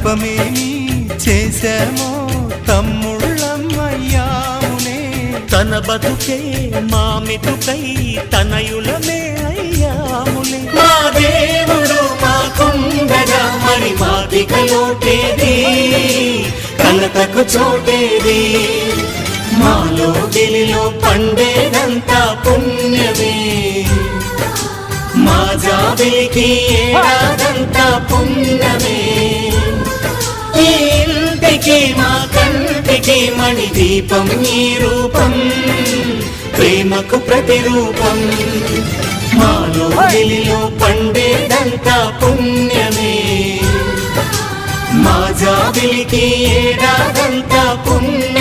పాపమేమి చేశామో తమ్ముళ్ళమయ్యామునే. తన బతుకే మామిటుకై తనయులమే అయ్యాములే. మా దేవుడు మాకుండగా మరి మాదిక లోటేది, కలతకు చోటేది. మాలో గిలిలో పండేదంతా పుణ్యమే, మా జాబిలికి ఏడాదంతా పుణ్యమే. ఈ ఇంటికి మా కంటికి మణి దీపం ఈ రూపం, ప్రేమకు ప్రతిరూపం. మాలో గిలిలో పండేదంతా పుణ్యమే, మా జాబిలికి ఏడాదంతా పుణ్యమే.